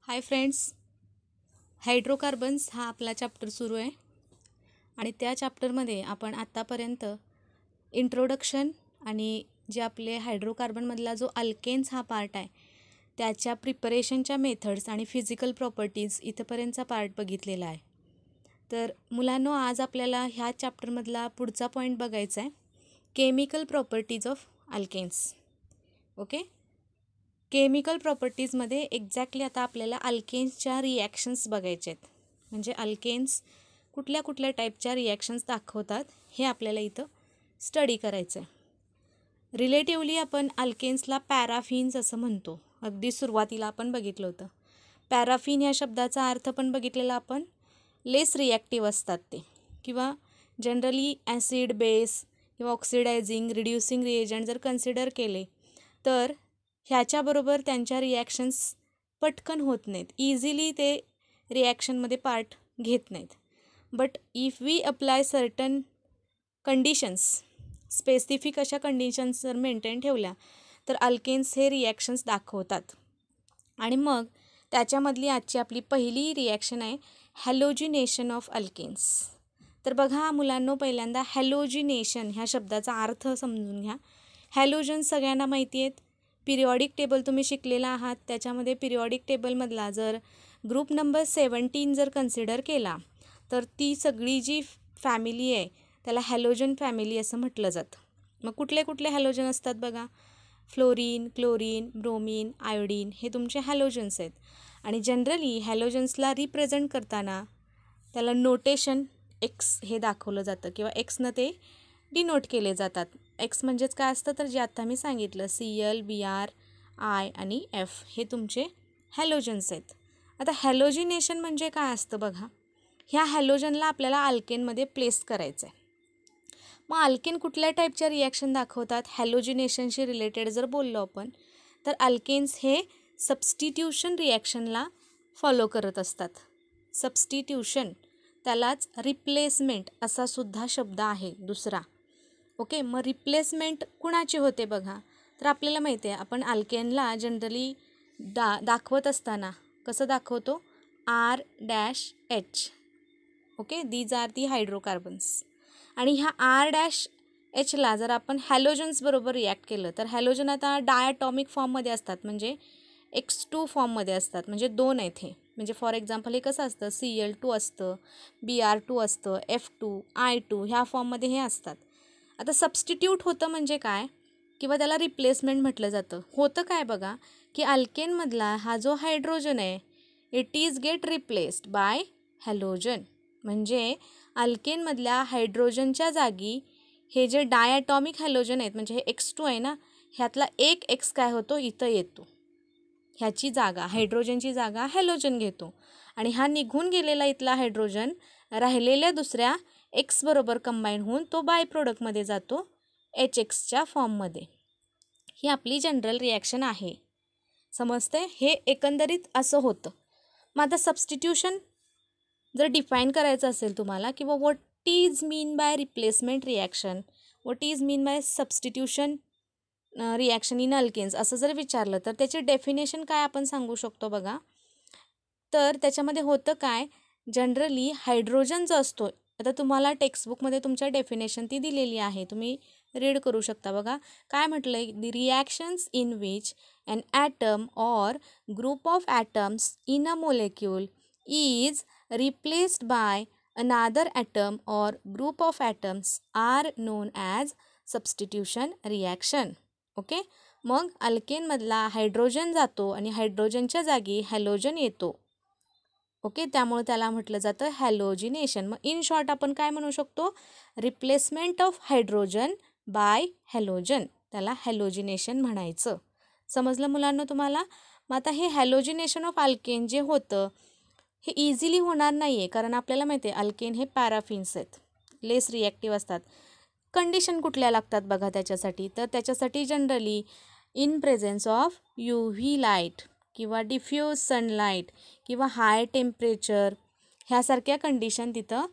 Hi friends, hydrocarbons हा आपला chapter सुरू आहे आणि त्या चॅप्टरमध्ये आपण आत्तापर्यंत इंट्रोडक्शन आणि जे आपले हायड्रोकार्बनमधला जो अल्केन्स हा पार्ट आहे त्याच्या प्रिपरेशनच्या मेथड्स आणि फिजिकल प्रॉपर्टीज इथंपर्यंतचा पार्ट बघितलेला आहे. तर मुलांनो, आज आपल्याला ह्या चॅप्टरमधला पुढचा पॉईंट बघायचा आहे, chemical properties of alkanes. Okay, chemical प्रॉपर्टीजमध्ये एक्झॅक्टली आता आपल्याला अल्केन्सच्या रिॲक्शन्स बघायचे आहेत. म्हणजे अल्केन्स कुठल्या कुठल्या टाईपच्या रिॲक्शन्स दाखवतात हे आपल्याला इथं स्टडी करायचं आहे. रिलेटिवली आपण अल्केन्सला पॅराफिन्स असं म्हणतो. अगदी सुरुवातीला आपण बघितलं होतं. पॅराफिन ह्या शब्दाचा अर्थ पण बघितलेला आपण, लेस रिॲक्टिव्ह असतात ते, किंवा जनरली ॲसिड, बेस किंवा ऑक्सिडायझिंग, रिड्युसिंग रिएजंट जर कन्सिडर केले तर ह्याच्याबरोबर त्यांच्या रिॲक्शन्स पटकन होत नाहीत, इझिली ते रिॲक्शनमध्ये पार्ट घेत नाहीत. But if we apply certain conditions, specific अशा कंडिशन्स जर मेंटेन ठेवल्या तर अल्केन्स हे रिॲक्शन्स दाखवतात. आणि मग त्याच्यामधली आजची आपली पहिली रिॲक्शन आहे हॅलोजिनेशन ऑफ अल्केन्स. तर बघा मुलांनो, पहिल्यांदा हॅलोजिनेशन ह्या शब्दाचा अर्थ समजून घ्या. हॅलोजन सगळ्यांना माहिती आहेत. पिरियॉडिक टेबल तुम्ही शिकलेला आहात, त्याच्यामध्ये पिरियॉडिक टेबलमधला जर ग्रुप नंबर 17 जर कन्सिडर केला तर ती सगळी जी फॅमिली आहे त्याला हॅलोजन फॅमिली असं म्हटलं जातं. मग कुठले कुठले हॅलोजन असतात बघा, फ्लोरीन, क्लोरीन, ब्रोमीन, आयोडीन हे तुमचे हॅलोजन्स आहेत. आणि जनरली हॅलोजन्सला रिप्रेझेंट करताना त्याला नोटेशन एक्स हे दाखवलं जातं किंवा एक्सनं ते डिनोट केले जातात. एक्स म्हणजेच काय असतं तर जे आत्ता मी सांगितलं, Cl, Br, I आणि F हे तुमचे हॅलोजन्स आहेत. आता हॅलोजिनेशन म्हणजे काय असतं बघा, ह्या हॅलोजनला आपल्याला अल्केनमध्ये प्लेस करायचं आहे. मग अल्केन कुठल्या टाईपच्या रिॲक्शन दाखवतात हॅलोजिनेशनशी रिलेटेड जर बोललो आपण तर अल्केन्स हे सबस्टिट्यूशन रिॲक्शनला फॉलो करत असतात. सबस्टिट्यूशन, त्यालाच रिप्लेसमेंट असा सुद्धा शब्द आहे दुसरा. ओके, मग रिप्लेसमेंट कुणाची होते बघा, तर आपल्याला माहिती आहे आपण अल्केनला जनरली दाखवत असताना कसं दाखवतो, R-H. Okay, these are the hydrocarbons. आणि ह्या R-Hला जर आपण हॅलोजन्स बरोबर रिॲक्ट केलं तर हॅलोजन आता डायटॉमिक फॉर्ममध्ये असतात, म्हणजे X2 फॉर्ममध्ये असतात, म्हणजे 2 आहेत हे. म्हणजे फॉर एक्झाम्पल हे कसं असतं, Cl2 असतं, Br2 असतं, F2, I2 ह्या फॉर्ममध्ये हे असतात. आता सबस्टिट्यूट होतं म्हणजे काय, किंवा त्याला रिप्लेसमेंट म्हटलं जातं. होतं काय बघा, की अल्केनमधला हा जो हायड्रोजन आहे it is get replaced by halogen. म्हणजे अल्केनमधल्या हायड्रोजनच्या जागी हे जे डायटॉमिक हॅलोजन आहेत, म्हणजे हे X2 आहे ना, ह्यातला एक X काय होतो इथं येतो, ह्याची जागा, हायड्रोजनची जागा हॅलोजन घेतो. आणि हा निघून गेलेला इथला हायड्रोजन राहिलेल्या दुसऱ्या X बरोबर कंबाईन होऊन तो बाय प्रोडक्टमध्ये जातो HXच्या फॉर्ममध्ये. ही आपली जनरल रिॲक्शन आहे. समजते, हे एकंदरीत असं होतं. मग आता सबस्टिट्यूशन जर डिफाईन करायचं असेल तुम्हाला, किंवा what is mean by replacement reaction, what is mean by substitution reaction in alkanes असं जर विचारलं तर त्याची डेफिनेशन काय आपण सांगू शकतो बघा. तर त्याच्यामध्ये होतं काय, जनरली हायड्रोजन जो असतो, आता तुम्हाला टेक्स्टबुकमध्ये तुमच्या डेफिनेशन ती दिलेली आहे, तुम्ही रीड करू शकता बघा. काय म्हटलं आहे, the reactions in which an atom or group of atoms in a molecule is replaced by another atom or group of atoms are known as substitution reaction. Okay, मग अल्केनमधला हायड्रोजन जातो आणि हायड्रोजनच्या जागी हॅलोजन येतो. ओके, त्यामुळे त्याला म्हटलं जातं हॅलोजिनेशन. मग इन शॉर्ट आपण काय म्हणू शकतो, replacement of hydrogen by halogen, त्याला हॅलोजिनेशन म्हणायचं. समजलं मुलांना तुम्हाला? मग आता हे हॅलोजिनेशन ऑफ अल्केन जे होतं हे इझिली होणार नाही आहे, कारण आपल्याला माहिती आहे अल्केन हे पॅराफिन्स आहेत, लेस रिॲक्टिव्ह असतात. कंडिशन कुठल्या लागतात बघा त्याच्यासाठी, तर त्याच्यासाठी generally in presence of UV light किंवा डिफ्यूज सनलाईट किंवा हाय टेम्परेचर ह्यासारख्या कंडिशन तिथं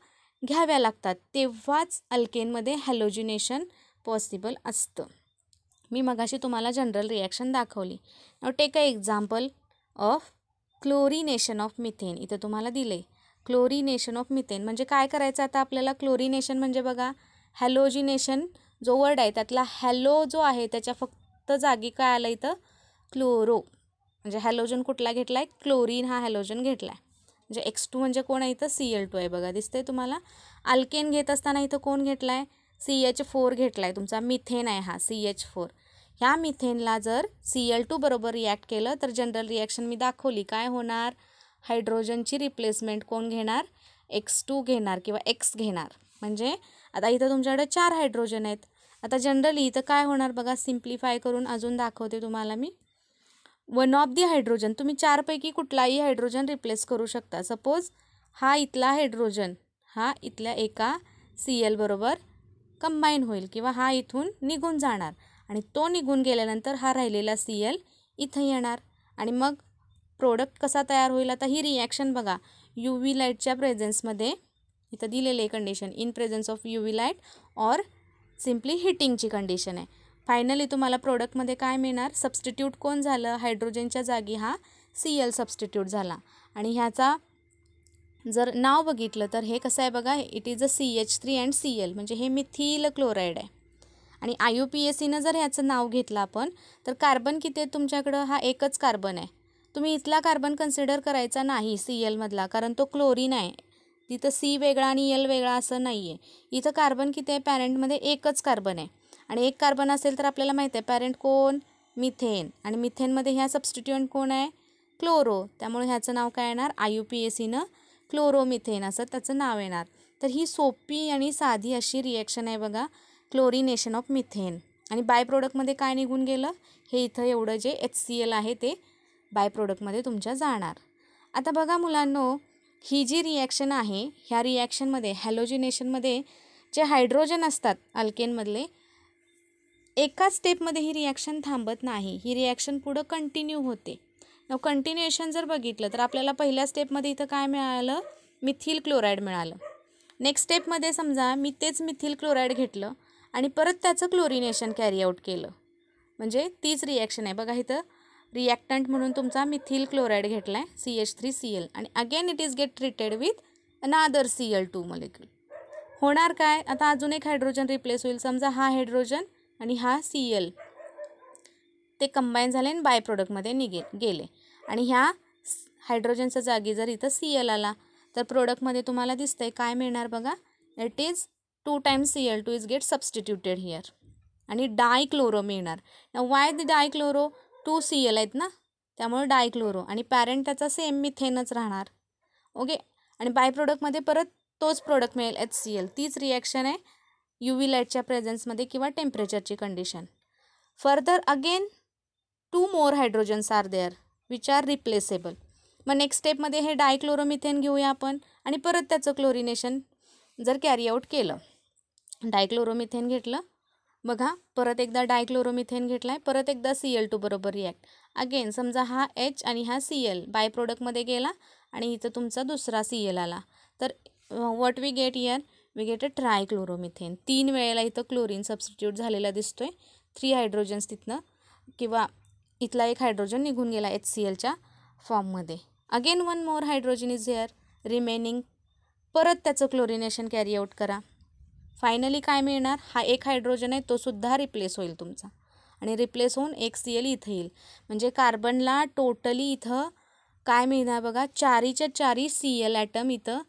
घ्याव्या लागतात, तेव्हाच अल्केनमध्ये हॅलोजिनेशन पॉसिबल असतं. मी मगाशी तुम्हाला जनरल रिॲक्शन दाखवली. Now take a example of chlorination of methane इथं तुम्हाला दिले. क्लोरिनेशन ऑफ मिथेन म्हणजे काय करायचं आता आपल्याला? क्लोरिनेशन म्हणजे बघा हॅलोजिनेशन जो वर्ड आहे त्यातला हॅलो जो आहे त्याच्या फक्त जागी काय आलं इथं? क्लोरो. म्हणजे हॅलोजन कुठला घेतला आहे? क्लोरीन हा हॅलोजन घेतला आहे. म्हणजे X2 म्हणजे कोण आहे इथं? Cl2 आहे बघा, दिसतंय तुम्हाला. अल्केन घेत असताना इथं कोण घेतला आहे? CH4 घेतला आहे. तुमचा मिथेन आहे हा CH4. ह्या मिथेनला जर Cl2 बरोबर रिॲक्ट केलं तर जनरल रिॲक्शन मी दाखवली. काय होणार? हायड्रोजनची रिप्लेसमेंट कोण घेणार? X2 घेणार किंवा X घेणार. म्हणजे आता इथं तुमच्याकडे 4 हायड्रोजन आहेत. आता जनरली इथं काय होणार बघा, सिम्प्लिफाय करून अजून दाखवते तुम्हाला मी. वन ऑफ दी हायड्रोजन, तुम्ही 4 पैकी कुठलाही हायड्रोजन रिप्लेस करू शकता. सपोज हा इथला हायड्रोजन हा इथल्या एका Cl बरोबर कंबाईन होईल किंवा हा इथून निघून जाणार आणि तो निघून गेल्यानंतर हा राहिलेला Cl इथं येणार आणि मग प्रोडक्ट कसा तयार होईल? आता ही रिॲक्शन बघा UV लाईटच्या प्रेझेन्समध्ये इथं दिलेले condition, in presence of UV light और सिम्पली हिटिंगची कंडिशन आहे. फायनली तुम्हाला प्रोडक्टमध्ये काय मिळणार? सबस्टिट्यूट कोण झालं? हायड्रोजनच्या जागी हा Cl सबस्टिट्यूट झाला. आणि ह्याचा जर नाव बघितलं तर हे कसं आहे बघा, it is a CH3 and Cl म्हणजे हे मिथिल क्लोराईड आहे. आणि IUPACनं जर ह्याचं नाव घेतलं आपण तर कार्बन किती आहेत तुमच्याकडं? हा एकच कार्बन आहे. तुम्ही इथला कार्बन कन्सिडर करायचा नाही Clमधला, कारण तो क्लोरीन आहे. तिथं C वेगळा आणि L वेगळा असं नाही आहे. इथं कार्बन किती आहे? पॅरेंटमध्ये एकच कार्बन आहे आणि एक कार्बन असेल तर आपल्याला माहिती आहे पॅरेंट कोण? मिथेन. आणि मिथेनमध्ये ह्या सबस्टिट्युएंट कोण आहे? क्लोरो. त्यामुळे ह्याचं नाव काय येणार? IUPACनं क्लोरोमिथेन असं त्याचं नाव येणार. तर ही सोपी आणि साधी अशी रिॲक्शन आहे बघा, क्लोरिनेशन ऑफ मिथेन. आणि बाय प्रोडक्टमध्ये काय निघून गेलं? हे इथं एवढं जे HCl आहे ते बाय प्रोडक्टमध्ये तुमच्या जाणार. आता बघा मुलांनो, ही जी रिॲक्शन आहे ह्या रिॲक्शनमध्ये हॅलोजिनेशनमध्ये जे हायड्रोजन असतात अल्केनमधले, एकाच स्टेपमध्ये ही रिॲक्शन थांबत नाही. ही रिॲक्शन पुढं कंटिन्यू होते. कंटिन्युएशन जर बघितलं तर आपल्याला पहिल्या स्टेपमध्ये इथं काय मिळालं? मिथिल क्लोराईड मिळालं. नेक्स्ट स्टेपमध्ये समजा मी तेच मिथिल क्लोराईड घेतलं आणि परत त्याचं क्लोरिनेशन कॅरी आऊट केलं, म्हणजे तीच रिॲक्शन आहे बघा. इथं रिॲक्टंट म्हणून तुमचा मिथिल क्लोराईड घेतला आहे CH3Cl आणि again it is get treated with अनादर Cl2 मॉलिक्यूल. होणार काय? आता अजून एक हायड्रोजन रिप्लेस होईल. समजा हा हायड्रोजन आणि हा Cl ते कंबाईन झाले आणि बाय प्रोडक्टमध्ये गेले आणि ह्या हायड्रोजनच्या जागी जर इथं Cl आला तर प्रोडक्टमध्ये तुम्हाला दिसतंय काय मिळणार बघा, it is 2 times Cl2 is get substituted here आणि डायक्लोरो मिळणार. Now why the डायक्लोरो? 2 Cl आहेत ना, त्यामुळे डायक्लोरो आणि पॅरेंट त्याचा सेम मिथेनच राहणार. ओके. आणि बाय प्रोडक्टमध्ये परत तोच प्रोडक्ट मिळेल HCl. तीच रिॲक्शन आहे UV लाईटच्या प्रेझेन्समध्ये किंवा टेम्परेचरची condition. Further again 2 more hydrogens are there which are replaceable. मग नेक्स्ट स्टेपमध्ये हे डायक्लोरोमिथेन घेऊया आपण आणि परत त्याचं क्लोरिनेशन जर कॅरी आऊट केलं. डायक्लोरोमिथेन घेतलं बघा, परत एकदा डायक्लोरोमिथेन घेतला आहे, परत एकदा Cl2 बरोबर रिॲक्ट. अगेन समजा हा H आणि हा Cl बाय प्रोडक्टमध्ये गेला आणि इथं तुमचा दुसरा Cl आला तर what we get here? We get a trichloromethane. 3 वेळेला इथं क्लोरीन सबस्टिट्यूट झालेला दिसतोय. 3 हायड्रोजन्स तिथनं किंवा इथला एक हायड्रोजन निघून गेला HClच्या फॉर्ममध्ये. Again 1 more hydrogen is here remaining. परत त्याचं क्लोरिनेशन कॅरी आऊट करा. फायनली काय मिळणार? हा एक हायड्रोजन आहे तो सुद्धा रिप्लेस होईल तुमचा आणि रिप्लेस होऊन एक Cl इथं येईल. म्हणजे कार्बनला टोटली इथं काय मिळणार बघा, 4च्या 4 Cl ॲटम इथं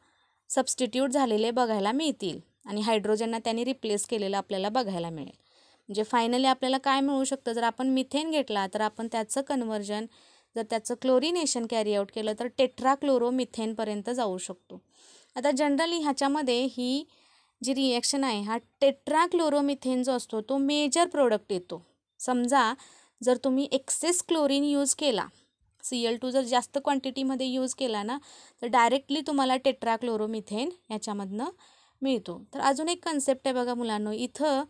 सबस्टिट्यूट झालेले बघायला मिळतील आणि हायड्रोजनना त्यांनी रिप्लेस केलेलं आपल्याला बघायला मिळेल. म्हणजे फायनली आपल्याला काय मिळू शकतं? जर आपण मिथेन घेतला तर आपण त्याचं कन्व्हर्जन जर त्याचं क्लोरिनेशन कॅरी आऊट केलं तर टेट्राक्लोरोमिथेनपर्यंत जाऊ शकतो. आता जनरली ह्याच्यामध्ये ही जी रिॲक्शन आहे हा टेट्राक्लोरोमिथेन जो असतो तो मेजर प्रोडक्ट येतो. समजा जर तुम्ही एक्सेस क्लोरीन यूज केला, Cl2 जर जास्त क्वांटिटीमध्ये यूज केला ना तर डायरेक्टली तुम्हाला टेट्राक्लोरोमिथेन याच्यामधनं मिळतो. तर अजून एक कन्सेप्ट आहे बघा मुलांनो, इथं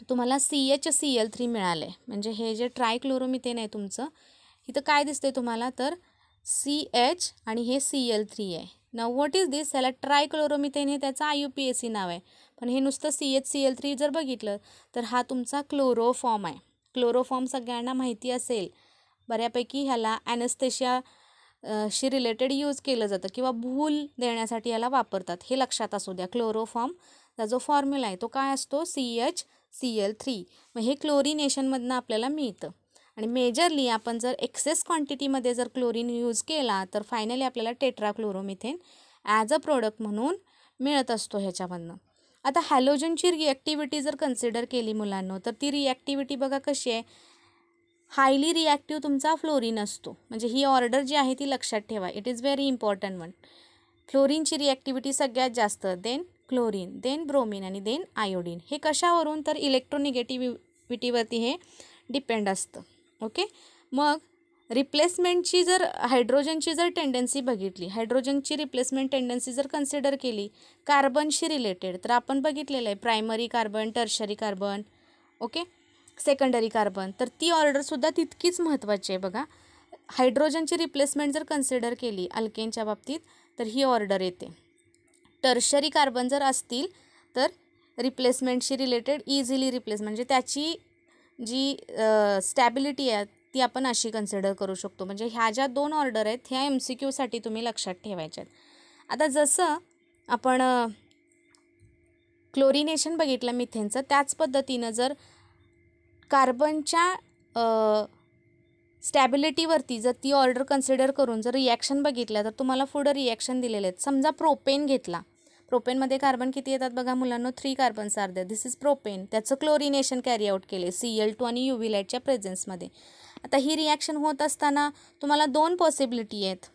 तुम्हाला CHCl3 मिळालं आहे. म्हणजे हे जे ट्रायक्लोरोमिथेन आहे तुमचं, इथं काय दिसतंय तुम्हाला तर CH आणि हे Cl3 आहे. नाउ व्हॉट इज दिस? ह्याला ट्रायक्लोरोमिथेन हे त्याचं IUPAC नाव आहे, पण हे नुसतं CHCl3 जर बघितलं तर हा तुमचा क्लोरोफॉर्म आहे. क्लोरोफॉर्म सगळ्यांना माहिती असेल बऱ्यापैकी. ह्याला ॲनेस्थेशिया शी रिलेटेड यूज केलं जातं किंवा भूल देण्यासाठी याला वापरतात, हे लक्षात असू द्या. क्लोरोफॉर्मचा जो फॉर्म्युला आहे तो काय असतो, CHCl3. मग हे क्लोरिनेशनमधनं आपल्याला मिळतं. आणि मेजरली आपण जर एक्सेस क्वांटिटीमध्ये जर क्लोरीन यूज केला तर फायनली आपल्याला टेट्राक्लोरोमिथेन ॲज अ प्रोडक्ट म्हणून मिळत असतो ह्याच्यामधनं. आता हॅलोजनची रिॲक्टिव्हिटी जर कन्सिडर केली मुलांनो, तर ती रिॲक्टिव्हिटी बघा कशी आहे. हायली रिॲक्टिव्ह तुमचा फ्लोरीन असतो. म्हणजे ही ऑर्डर जी आहे ती लक्षात ठेवा. It is very important one. फ्लोरीनची रिॲक्टिव्हिटी सगळ्यात जास्त, देन क्लोरीन, देन ब्रोमिन आणि देन आयोडीन. हे कशावरून, तर इलेक्ट्रोनिगेटिव्हिटीवरती हे डिपेंड असतं. ओके. मग रिप्लेसमेंटची जर हायड्रोजनची जर टेंडन्सी बघितली, हायड्रोजनची रिप्लेसमेंट टेंडन्सी जर कन्सिडर केली कार्बनशी रिलेटेड, तर आपण बघितलेलं आहे primary carbon, tertiary carbon, okay, secondary carbon. तर ती ऑर्डरसुद्धा तितकीच महत्त्वाची आहे बघा. हायड्रोजनची रिप्लेसमेंट जर कन्सिडर केली अल्केनच्या बाबतीत तर ही ऑर्डर येते. टर्शरी कार्बन जर असतील तर रिप्लेसमेंटशी रिलेटेड इझिली रिप्लेस, म्हणजे त्याची जी स्टॅबिलिटी आहे ती आपण अशी कन्सिडर करू शकतो. म्हणजे ह्या ज्या 2 ऑर्डर आहेत ह्या MCQसाठी तुम्ही लक्षात ठेवायच्या आहेत. आता जसं आपण क्लोरिनेशन बघितलं मिथेनचं, त्याच पद्धतीनं जर कार्बनच्या स्टॅबिलिटीवरती जर ती ऑर्डर कन्सिडर करून जर रिॲक्शन बघितल्या तर तुम्हाला पुढं रिॲक्शन दिलेले आहेत. समजा प्रोपेन घेतला, प्रोपेनमध्ये कार्बन किती येतात बघा मुलांना, 3 carbons are there. This is propane. त्याचं क्लोरिनेशन कॅरी आउट केले Cl2 आणि UV लाईटच्या प्रेझेन्समध्ये. आता ही रिॲक्शन होत असताना तुम्हाला 2 पॉसिबिलिटी आहेत.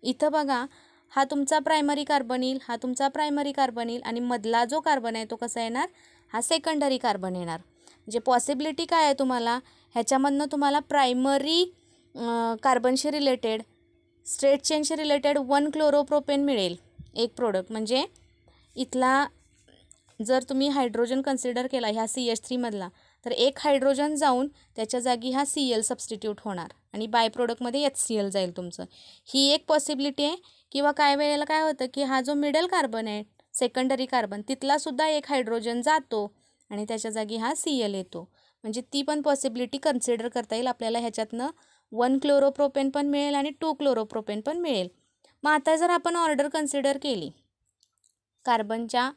इथं बघा, हा तुमचा प्रायमरी कार्बन येईल, हा तुमचा प्रायमरी कार्बन येईल आणि मधला जो कार्बन आहे तो कसा येणार, हा सेकंडरी कार्बन येणार. म्हणजे पॉसिबिलिटी काय आहे तुम्हाला, ह्याच्यामधनं तुम्हाला प्रायमरी कार्बनशी रिलेटेड स्ट्रेट चेनशी रिलेटेड 1 क्लोरोप्रोपेन मिळेल, एक प्रोडक्ट. म्हणजे इथला जर तुम्ही हायड्रोजन कन्सिडर केला ह्या CH3 मधला, तर एक हायड्रोजन जाऊन त्याच्या जागी हा Cl सबस्टिट्यूट होणार आणि बाय प्रोडक्टमध्ये HCl जाईल तुमचं. ही एक पॉसिबिलिटी आहे. किंवा काय वेळेला काय होतं की हा जो मिडल कार्बन आहे सेकंडरी कार्बन, तिथलासुद्धा एक हायड्रोजन जातो आणि त्याच्या जागी हा Cl येतो. म्हणजे ती पण पॉसिबिलिटी कन्सिडर करता येईल आपल्याला. ह्याच्यातनं 1 क्लोरोप्रोपेन पण मिळेल आणि 2 क्लोरोप्रोपेन पण मिळेल. मग आता जर आपण ऑर्डर कन्सिडर केली कार्बनच्या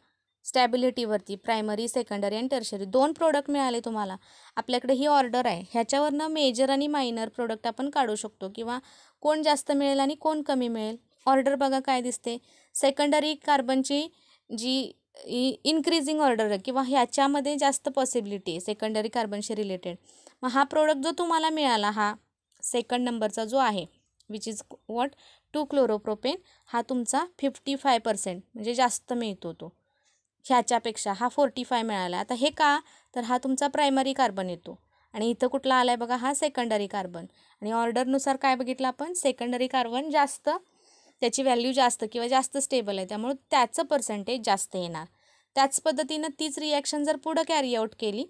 स्टॅबिलिटीवरती, प्रायमरी, सेकंडरी आणि टर्शरी 2 प्रोडक्ट मिळाले तुम्हाला. आपल्याकडे ही ऑर्डर आहे, ह्याच्यावरनं मेजर आणि मायनर प्रोडक्ट आपण काढू शकतो किंवा कोण जास्त मिळेल आणि कोण कमी मिळेल. ऑर्डर बघा काय दिसते. सेकंडरी कार्बनची जी इन्क्रीजिंग ऑर्डर आहे किंवा ह्याच्यामध्ये जास्त पॉसिबिलिटी आहे सेकंडरी कार्बनशी रिलेटेड. मग हा प्रोडक्ट जो तुम्हाला मिळाला, हा सेकंड नंबरचा जो आहे विच इज वॉट 2 क्लोरोप्रोपेन, हा तुमचा 55% म्हणजे जास्त मिळतो तो. ह्याच्यापेक्षा हा 45 मिळाला. आता हे का, तर हा तुमचा प्रायमरी कार्बन येतो आणि इथं कुठला आला आहे बघा, हा सेकंडरी कार्बन. आणि ऑर्डरनुसार काय बघितलं आपण, सेकंडरी कार्बन जास्त, त्याची व्हॅल्यू जास्त किंवा जास्त स्टेबल आहे, त्यामुळे त्याचं पर्सेंटेज जास्त येणार. त्याच पद्धतीनं तीच रिॲक्शन जर पुढं कॅरी आउट केली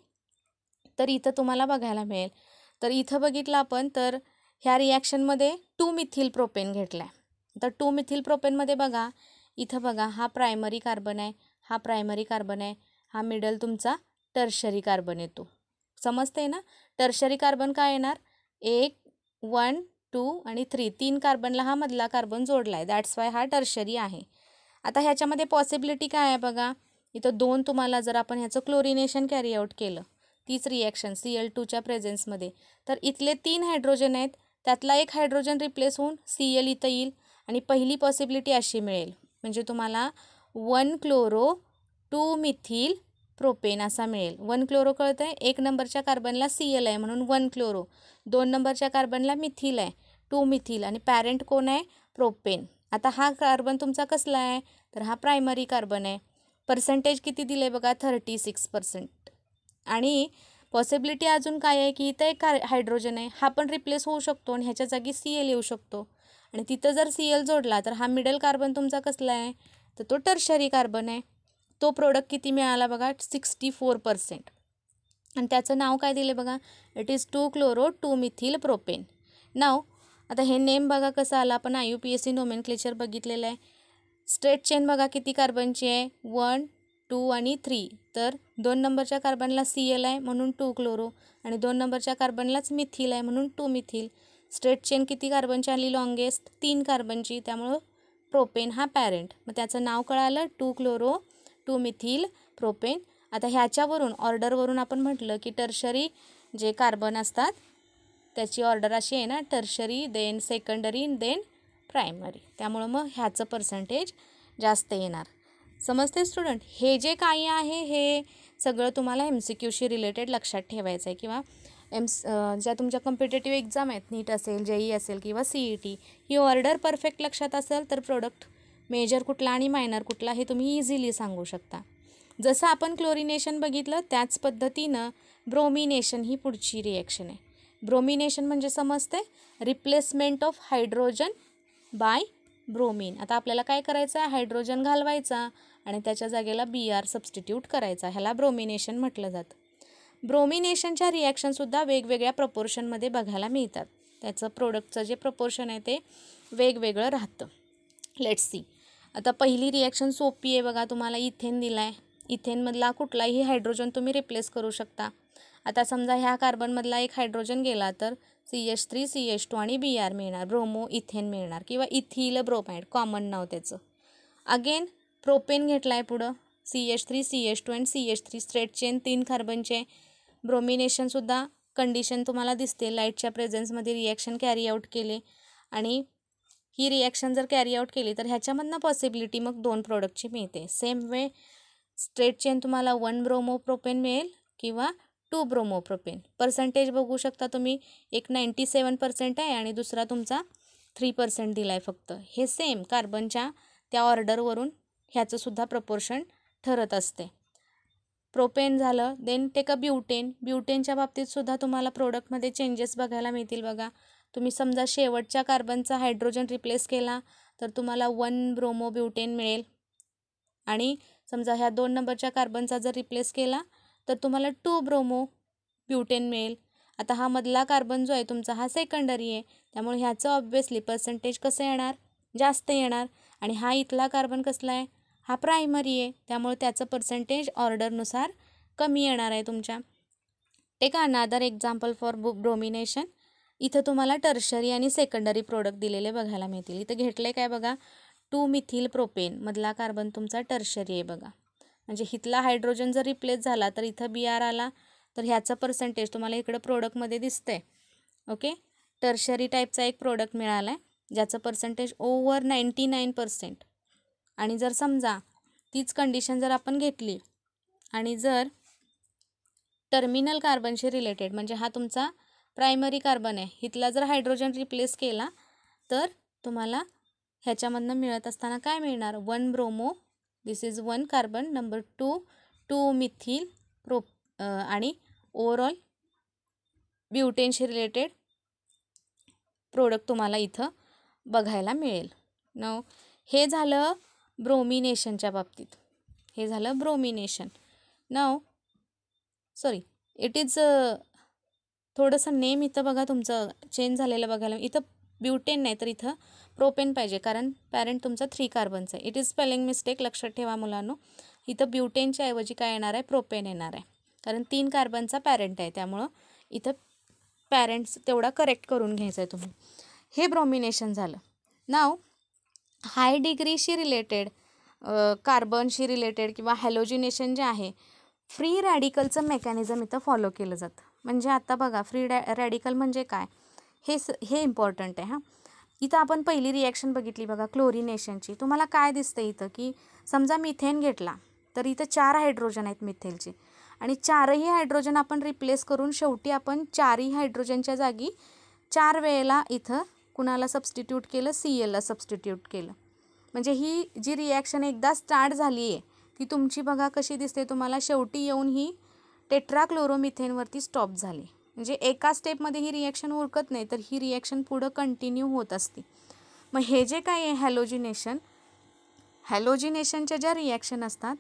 तर इथं तुम्हाला बघायला मिळेल. तर इथं बघितलं आपण तर ह्या रिॲक्शनमध्ये 2 मिथिल प्रोपेन घेतला आहे. तर 2 मिथिल प्रोपेनमध्ये बघा, इथं बघा हा प्रायमरी कार्बन आहे, हा प्रायमरी कार्बन आहे, हा मिडल तुमचा टर्शरी कार्बन येतो. समजते ना. टर्शरी कार्बन काय येणार, 1, 1, 2 आणि 3, 3 कार्बनला हा मधला कार्बन जोडला आहे, दॅट्स वाय हा टर्शरी आहे. आता ह्याच्यामध्ये पॉसिबिलिटी काय आहे बघा, इथं 2 तुम्हाला जर आपण ह्याचं क्लोरिनेशन कॅरी आउट केलं, तीच रिॲक्शन Cl2च्या प्रेझेन्समध्ये, तर इथले 3 हायड्रोजन आहेत, त्यातला एक हायड्रोजन रिप्लेस होऊन Cl इथं येईल आणि पहिली पॉसिबिलिटी अशी मिळेल. म्हणजे तुम्हाला 1 क्लोरो 2 मिथिल प्रोपेन असा मिळेल. 1 क्लोरो कळतं आहे, 1 नंबरच्या कार्बनला Cl आहे म्हणून 1 क्लोरो, 2 नंबरच्या कार्बनला मिथिल आहे 2 मिथिल आणि पॅरेंट कोण आहे, प्रोपेन. आता हा कार्बन तुमचा कसला आहे, तर हा प्रायमरी कार्बन आहे. पर्सेंटेज किती दिले बघा, 36%. आणि पॉसिबिलिटी अजून काय आहे की इथं एक हायड्रोजन आहे, हा पण रिप्लेस होऊ शकतो आणि ह्याच्या जागी Cl येऊ शकतो. आणि तिथं जर Cl जोडला तर हा मिडल कार्बन तुमचा कसला आहे, तर तो टर्शरी कार्बन आहे. तो प्रोडक्ट किती मिळाला बघा, 64%. आणि त्याचं नाव काय दिले बघा, it is 2 chloro 2 methyl propane. नाव आता हे नेम बघा कसं आलं, आपण IUPAC नोमेनक्लेचर बघितलेलं आहे. स्ट्रेट चेन बघा किती कार्बनची आहे, 1, 2 आणि 3. तर 2 नंबरच्या कार्बनला Cl आहे म्हणून 2 क्लोरो आणि 2 नंबरच्या कार्बनलाच मिथिल आहे म्हणून 2 मिथिल. स्ट्रेट चेन किती कार्बनची आली लॉंगेस्ट? 3 कार्बनची, त्यामुळं प्रोपेन हा पॅरेंट. मग त्याचं नाव कळालं 2-क्लोरो 2-मिथिल प्रोपेन. आता ह्याच्यावरून ऑर्डरवरून आपण म्हटलं की टर्शरी जे कार्बन असतात त्याची ऑर्डर अशी आहे ना, tertiary then secondary then primary, त्यामुळं मग ह्याचं पर्सेंटेज जास्त येणार. समजते स्टुडंट? हे जे काही आहे हे सगळं तुम्हाला MCQशी रिलेटेड लक्षात ठेवायचं आहे, किंवा ज्या तुमच्या कॉम्पिटेटिव्ह एक्झाम आहेत, नीट असेल, JEE असेल किंवा CET, ही ऑर्डर परफेक्ट लक्षात असेल तर प्रोडक्ट मेजर कुठला आणि मायनर कुठला हे तुम्ही इझिली सांगू शकता. जसं आपण क्लोरिनेशन बघितलं त्याच पद्धतीनं ब्रोमिनेशन ही पुढची रिॲक्शन आहे. ब्रोमिनेशन म्हणजे समजते replacement of hydrogen by bromine. आता आपल्याला काय करायचं आहे? हायड्रोजन घालवायचा आणि त्याच्या जागेला Br सबस्टिट्यूट करायचा, ह्याला ब्रोमिनेशन म्हटलं जातं. ब्रोमिनेशनच्या रिॲक्शनसुद्धा वेगवेगळ्या प्रपोर्शनमध्ये बघायला मिळतात. त्याचं प्रोडक्टचं जे प्रपोर्शन आहे ते वेगवेगळं राहतं. Let's see. आता पहिली रिॲक्शन सोपी आहे बघा, तुम्हाला इथेन दिला आहे. इथेनमधला कुठलाही हायड्रोजन तुम्ही रिप्लेस करू शकता. आता समजा ह्या कार्बनमधला एक हायड्रोजन गेला तर CH3 CH2 आणि Br मिळणार, ब्रोमो इथेन मिळणार, किंवा इथिल ब्रोमाइड कॉमन नाव त्याचं. अगेन प्रोपेन घेतला आहे पुढं, CH3 CH2 आणि CH3 स्ट्रेट चेन 3 कार्बनचे. ब्रोमिनेशनसुद्धा कंडिशन तुम्हाला दिसते, लाईटच्या प्रेझेन्समध्ये रिॲक्शन कॅरी आऊट केले, आणि ही रिॲक्शन जर कॅरी आऊट केली तर ह्याच्यामधनं पॉसिबिलिटी मग 2 प्रोडक्टची मिळते. सेम वे स्ट्रेट चेन तुम्हाला 1 ब्रोमोप्रोपेन मिळेल किंवा 2 ब्रोमोप्रोपेन. पर्सेंटेज बघू शकता तुम्ही, एक 97% आहे आणि दुसरा तुमचा 3% दिला आहे फक्त. हे सेम कार्बनच्या त्या ऑर्डरवरून ह्याचंसुद्धा प्रपोर्शन ठरत असते. प्रोपेन झालं. Then take a butane. ब्युटेनच्या बाबतीतसुद्धा तुम्हाला प्रोडक्टमध्ये चेंजेस बघायला मिळतील बघा. तुम्ही समजा शेवटच्या कार्बनचा हायड्रोजन रिप्लेस केला तर तुम्हाला 1 ब्रोमो ब्युटेन मिळेल, आणि समजा ह्या 2 नंबरच्या कार्बनचा जर रिप्लेस केला तर तुम्हाला 2 ब्रोमो ब्युटेन मिळेल. आता हा मधला कार्बन जो आहे तुमचा हा सेकंडरी आहे, त्यामुळे ह्याचं ऑब्व्हियसली पर्सेंटेज कसं येणार? जास्त येणार. आणि हा इथला कार्बन कसला आहे? हा प्रायमरी आहे, त्यामुळे त्याचं पर्सेंटेज ऑर्डरनुसार कमी येणार आहे तुमच्या. टेक अनादर एक्झाम्पल फॉर ब्रोमिनेशन. इथं तुम्हाला टर्शरी आणि सेकंडरी प्रोडक्ट दिलेले बघायला मिळतील. इथं घेतले काय बघा, 2-मिथिल प्रोपेन मधला कार्बन तुमचा टर्शरी आहे बघा. म्हणजे इथला हायड्रोजन जर रिप्लेस झाला तर इथं Br आला, तर ह्याचं पर्सेंटेज तुम्हाला इकडं प्रोडक्टमध्ये दिसतंय. ओके, टर्शरी टाईपचा एक प्रोडक्ट मिळाला आहे ज्याचं पर्सेंटेज ओव्हर 99%. आणि जर समजा तीच कंडिशन जर आपण घेतली आणि जर टर्मिनल कार्बनशी रिलेटेड, म्हणजे हा तुमचा प्रायमरी कार्बन आहे, इथला जर हायड्रोजन रिप्लेस केला तर तुम्हाला ह्याच्यामधनं मिळत असताना काय मिळणार? 1 bromo, this is 1 carbon, number 2 methyl आणि ओव्हरऑल ब्युटेनशी रिलेटेड प्रोडक्ट तुम्हाला इथं बघायला मिळेल. नाव हे झालं ब्रोमिनेशनच्या बाबतीत. हे झालं bromination. Now sorry, it is थोडंसं नेम इथं बघा तुमचं चेंज झालेलं बघायला. इथं ब्युटेन नाही तर इथं प्रोपेन पाहिजे, कारण पॅरेंट तुमचा 3 कार्बनचा आहे. इट इज स्पेलिंग मिस्टेक, लक्षात ठेवा मुलांनो. इथं ब्युटेनच्या ऐवजी काय येणार आहे? प्रोपेन येणार आहे, कारण 3 कार्बनचा पॅरेंट आहे, त्यामुळं इथं पॅरेंट्स तेवढा करेक्ट करून घ्यायचं आहे तुम्ही. हे ब्रोमिनेशन झालं. नाव हाय डिग्रीशी रिलेटेड, कार्बनशी रिलेटेड किंवा हॅलोजिनेशन जे आहे, फ्री रॅडिकलचं मेकॅनिझम इथं फॉलो केलं जातं. म्हणजे आता बघा फ्री रॅडिकल म्हणजे काय हे इम्पॉर्टंट आहे हां. इथं आपण पहिली रिॲक्शन बघितली बघा क्लोरिनेशनची. तुम्हाला काय दिसतं इथं की समजा मिथेन घेतला तर इथं 4 हायड्रोजन आहेत मिथेलचे, आणि 4ही हायड्रोजन आपण रिप्लेस करून शेवटी आपण 4ही हायड्रोजनच्या जागी 4 वेळेला इथं कुणाला सबस्टिट्यूट केलं? Clला सबस्टिट्यूट केलं. म्हणजे ही जी रिॲक्शन एकदा स्टार्ट झाली आहे ती तुमची बघा कशी दिसते तुम्हाला, शेवटी येऊन ही टेट्राक्लोरोमिथेनवरती स्टॉप झाली. म्हणजे एका स्टेपमध्ये ही रिॲक्शन उरकत नाही, तर ही रिॲक्शन पुढं कंटिन्यू होत असते. मग हे जे काय आहे हॅलोजिनेशनच्या ज्या रिॲक्शन असतात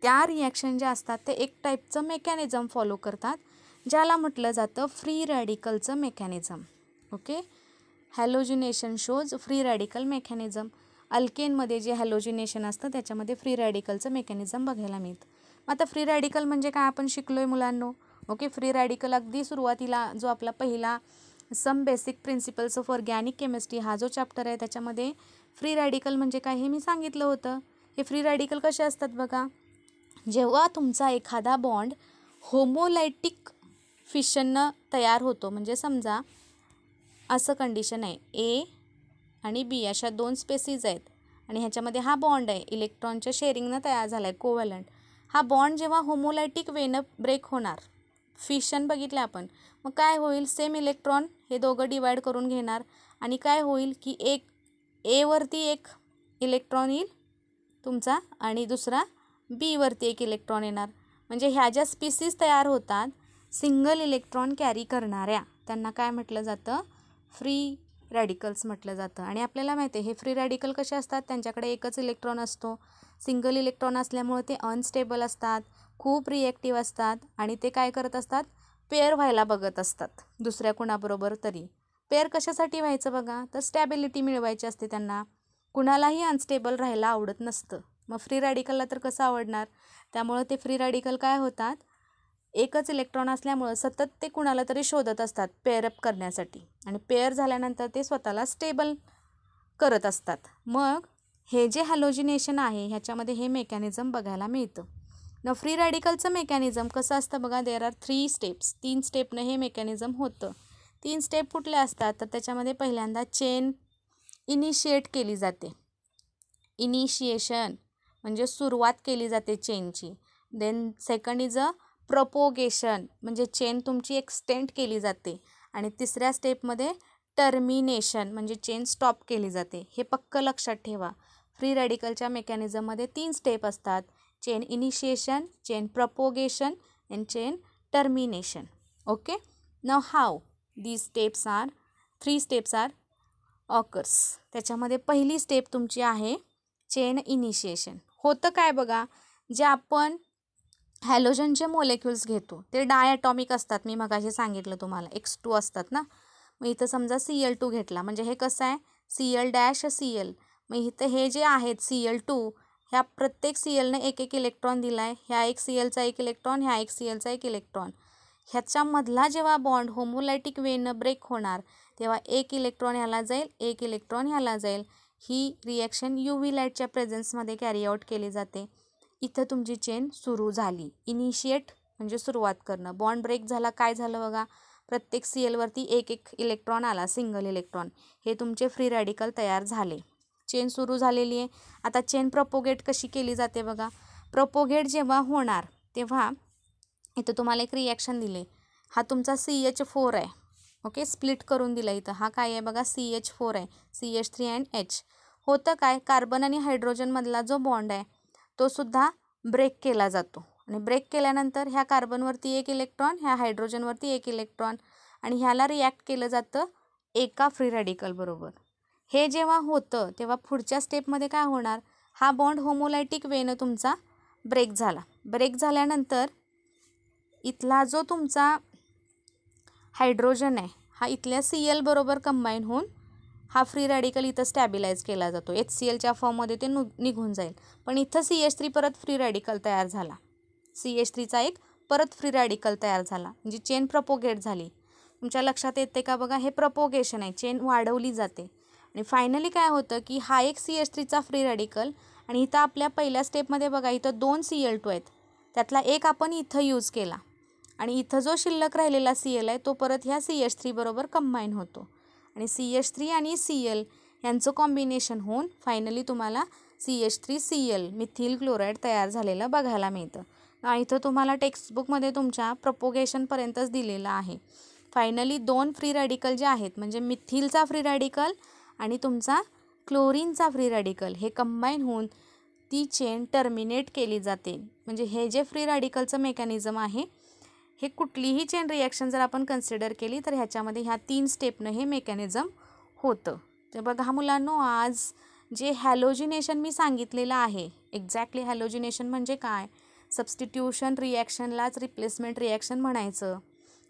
त्या रिॲक्शन ज्या असतात ते एक टाईपचं मेकॅनिझम फॉलो करतात ज्याला म्हटलं जातं फ्री रॅडिकलचं mechanism. Okay, halogenation shows free radical mechanism. अल्केनमध्ये जे हॅलोजिनेशन असतं त्याच्यामध्ये फ्री रॅडिकलचं मेकॅनिझम बघायला मिळतं. आता फ्री रॅडिकल म्हणजे काय आपण शिकलो आहे मुलांनो. ओके, फ्री रॅडिकल अगदी सुरुवातीला जो आपला पहिला some basic principles of organic chemistry हा जो चॅप्टर आहे त्याच्यामध्ये फ्री रॅडिकल म्हणजे काय हे मी सांगितलं होतं. हे फ्री रॅडिकल कसे असतात बघा, जेव्हा तुमचा एखादा बॉन्ड होमोलायटिक फिशननं तयार होतो, म्हणजे समजा असं कंडिशन आहे, ए आणि बी अशा 2 स्पेसीज आहेत आणि ह्याच्यामध्ये हा बॉन्ड आहे, इलेक्ट्रॉनच्या शेअरिंगनं तयार झाला आहे, कोव्हॅलंट. हा बॉन्ड जेव्हा होमोलायटिक वेनं ब्रेक होणार, फिशन बघितलं आपण, मग काय होईल, सेम इलेक्ट्रॉन हे दोघं डिवाईड करून घेणार आणि काय होईल की एक एवरती एक इलेक्ट्रॉन येईल तुमचा आणि दुसरा बीवरती एक इलेक्ट्रॉन येणार. म्हणजे ह्या ज्या स्पीसीज तयार होतात सिंगल इलेक्ट्रॉन कॅरी करणाऱ्या, त्यांना काय म्हटलं जातं, फ्री रॅडिकल्स म्हटलं जातं. आणि आपल्याला माहिती आहे हे फ्री रॅडिकल कसे असतात, त्यांच्याकडे एकच इलेक्ट्रॉन असतो. सिंगल इलेक्ट्रॉन असल्यामुळे ते अनस्टेबल असतात, खूप रिॲक्टिव्ह असतात आणि ते काय करत असतात, पेअर व्हायला बघत असतात दुसऱ्या कुणाबरोबर तरी. पेअर कशासाठी व्हायचं बघा, तर स्टॅबिलिटी मिळवायची असते त्यांना. कुणालाही अनस्टेबल राहायला आवडत नसतं, मग फ्री रॅडिकलला तर कसं आवडणार. त्यामुळं ते फ्री रॅडिकल काय होतात, एकच इलेक्ट्रॉन असल्यामुळं सतत ते कुणाला तरी शोधत असतात पेअरअप करण्यासाठी आणि पेअर झाल्यानंतर ते स्वतःला स्टेबल करत असतात. मग हे जे हॅलोजिनेशन आहे ह्याच्यामध्ये हे मेकॅनिझम बघायला मिळतं. न फ्री रॅडिकलचं मेकॅनिझम कसं असतं बघा, देअर आर 3 स्टेप्स. 3 स्टेपनं हे मेकॅनिझम होतं. 3 स्टेप कुठले असतात, तर त्याच्यामध्ये पहिल्यांदा चेन इनिशिएट केली जाते. इनिशिएशन म्हणजे सुरुवात केली जाते चेनची. Then second is a propagation म्हणजे चेन तुमची एक्सटेंड केली जाते आणि तिसऱ्या स्टेपमध्ये टर्मिनेशन म्हणजे चेन स्टॉप केली जाते. हे पक्क लक्षात ठेवा. फ्री रॅडिकलच्या मेकॅनिझममध्ये 3 स्टेप असतात, chain initiation, chain propagation and chain termination. Okay, now how these steps are 3 steps are occurs. त्याच्यामध्ये पहिली स्टेप तुमची आहे चेन इनिशिएशन. होतं काय बघा, जे आपण हॅलोजनचे मोलेक्युल्स घेतो ते डायॲटॉमिक असतात, मी मगाशी सांगितलं तुम्हाला, X2 असतात ना. मग इथं समजा Cl2 घेतला म्हणजे हे कसं आहे, Cl-Cl. मग इथं हे जे आहेत Cl2, ह्या प्रत्येक Clने एक एक इलेक्ट्रॉन दिला आहे, ह्या एक Clचा एक इलेक्ट्रॉन, ह्या एक Clचा एक इलेक्ट्रॉन. ह्याच्यामधला जेव्हा बॉन्ड होमोलायटिक वेनं ब्रेक होणार तेव्हा एक इलेक्ट्रॉन ह्याला जाईल, एक इलेक्ट्रॉन ह्याला जाईल. ही रिॲक्शन UV लाईटच्या प्रेझेन्समध्ये कॅरी आऊट केली जाते. इथं तुमची चेन सुरू झाली. इनिशिएट म्हणजे सुरुवात करणं. बॉन्ड ब्रेक झाला, काय झालं बघा, प्रत्येक Clवरती एक एक इलेक्ट्रॉन आला, सिंगल इलेक्ट्रॉन. हे तुमचे फ्री रॅडिकल तयार झाले. चेन सुरू झालेली आहे. आता चेन प्रपोगेट कशी केली जाते बघा. प्रपोगेट जेव्हा होणार तेव्हा इथं तुम्हाला एक रिॲक्शन दिले, हा तुमचा CH4 आहे. ओके, स्प्लिट करून दिला इथं. हा काय आहे बघा, CH4 आहे, CH3 अँड H. होतं काय, कार्बन आणि हायड्रोजनमधला जो बॉन्ड आहे तो सुद्धा ब्रेक केला जातो आणि ब्रेक केल्यानंतर ह्या कार्बनवरती एक इलेक्ट्रॉन, ह्या हायड्रोजनवरती एक इलेक्ट्रॉन आणि ह्याला रिॲक्ट केलं जातं एका फ्री रॅडिकल बरोबर. हे जेव्हा होतं तेव्हा पुढच्या स्टेपमध्ये काय होणार, हा बॉन्ड होमोलायटिक वेनं तुमचा ब्रेक झाला. ब्रेक झाल्यानंतर इथला जो तुमचा हायड्रोजन आहे हा इथल्या Cl बरोबर कंबाईन होऊन हा फ्री रॅडिकल इथं स्टॅबिलाइज केला जातो. HClच्या फॉर्ममध्ये ते निघून जाईल. पण इथं CH3 परत फ्री रॅडिकल तयार झाला. CH3चा एक परत फ्री रॅडिकल तयार झाला म्हणजे चेन प्रपोगेट झाली. तुमच्या लक्षात येते का बघा, हे प्रपोगेशन आहे, चेन वाढवली जाते. आणि फायनली काय होतं की हा एक CH3चा फ्री रॅडिकल आणि इथं आपल्या पहिल्या स्टेपमध्ये बघा इथं 2 Cl2 आहेत, त्यातला एक आपण इथं यूज केला आणि इथं जो शिल्लक राहिलेला Cl आहे तो परत ह्या CH3 बरोबर कंबाईन होतो आणि CH3 आणि Cl यांचं कॉम्बिनेशन होऊन फायनली तुम्हाला CH3Cl मिथिल क्लोराईड तयार झालेलं बघायला मिळतं. इथं तुम्हाला टेक्स्टबुकमध्ये तुमच्या प्रपोगेशनपर्यंतच दिलेलं आहे. फायनली 2 फ्री रॅडिकल जे आहेत म्हणजे मिथिलचा फ्री रॅडिकल आणि तुमचा क्लोरीनचा फ्री रॅडिकल हे कंबाईन होऊन ती चेन टर्मिनेट केली जाते. म्हणजे हे जे फ्री रॅडिकलचं मेकॅनिझम आहे हे कुठलीही चेन रिॲक्शन जर आपण कन्सिडर केली तर ह्याच्यामध्ये ह्या 3 स्टेपनं हे मेकॅनिझम होतं. तर बघा मुलांनो, आज जे हॅलोजिनेशन मी सांगितलेलं आहे, एक्झॅक्टली हॅलोजिनेशन म्हणजे काय, सबस्टिट्यूशन रिॲक्शनलाच रिप्लेसमेंट रिॲक्शन म्हणायचं.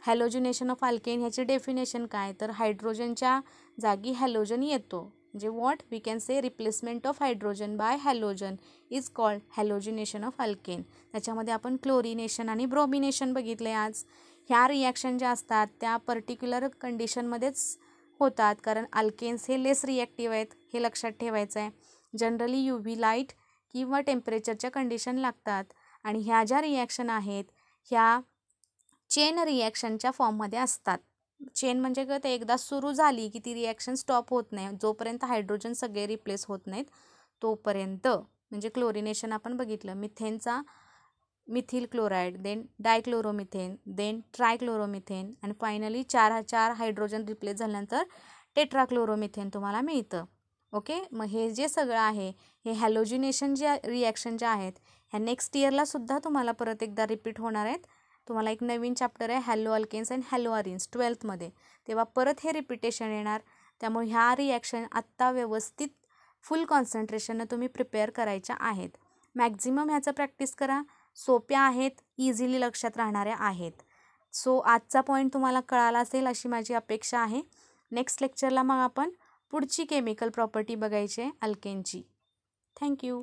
हॅलोजिनेशन ऑफ अल्केन ह्याची डेफिनेशन काय, तर हायड्रोजनच्या जागी हॅलोजन येतो. म्हणजे what we can say replacement of hydrogen by halogen is called halogenation of alkane. त्याच्यामध्ये आपण क्लोरिनेशन आणि ब्रोमिनेशन बघितले आज. ह्या रिॲक्शन ज्या असतात त्या पर्टिक्युलर कंडिशनमध्येच होतात, कारण अल्केन्स हे लेस रिॲक्टिव्ह आहेत, हे लक्षात ठेवायचं आहे. जनरली UV लाईट किंवा टेम्परेचरच्या कंडिशन लागतात आणि ह्या ज्या रिॲक्शन आहेत ह्या चेन रिॲक्शनच्या फॉर्ममध्ये असतात. चेन म्हणजे काय, ते एकदा सुरू झाली की ती रिॲक्शन स्टॉप होत नाही, जोपर्यंत हायड्रोजन सगळे रिप्लेस होत नाहीत तोपर्यंत. म्हणजे क्लोरिनेशन आपण बघितलं, मिथेनचा methyl chloride, then dichloromethane, then ट्रायक्लोरोमिथेन आणि फायनली चार हायड्रोजन रिप्लेस झाल्यानंतर टेट्राक्लोरोमिथेन तुम्हाला मिळतं. ओके, मग हे जे सगळं आहे हे हॅलोजिनेशन ज्या रिॲक्शन ज्या आहेत ह्या नेक्स्ट इयरला सुद्धा तुम्हाला परत एकदा रिपीट होणार आहेत. तुम्हाला एक नवीन चॅप्टर आहे haloalkanes and haloarenes 12th तेव्हा परत हे रिपिटेशन येणार. त्यामुळे ह्या रिॲक्शन आत्ता व्यवस्थित फुल कॉन्सन्ट्रेशननं तुम्ही प्रिपेअर करायच्या आहेत. मॅक्झिमम ह्याचं प्रॅक्टिस करा, सोप्या आहेत, इझिली लक्षात राहणाऱ्या आहेत. सो आजचा पॉईंट तुम्हाला कळाला असेल अशी माझी अपेक्षा आहे. नेक्स्ट लेक्चरला मग आपण पुढची केमिकल प्रॉपर्टी बघायची आहे अल्केनची. थँक्यू.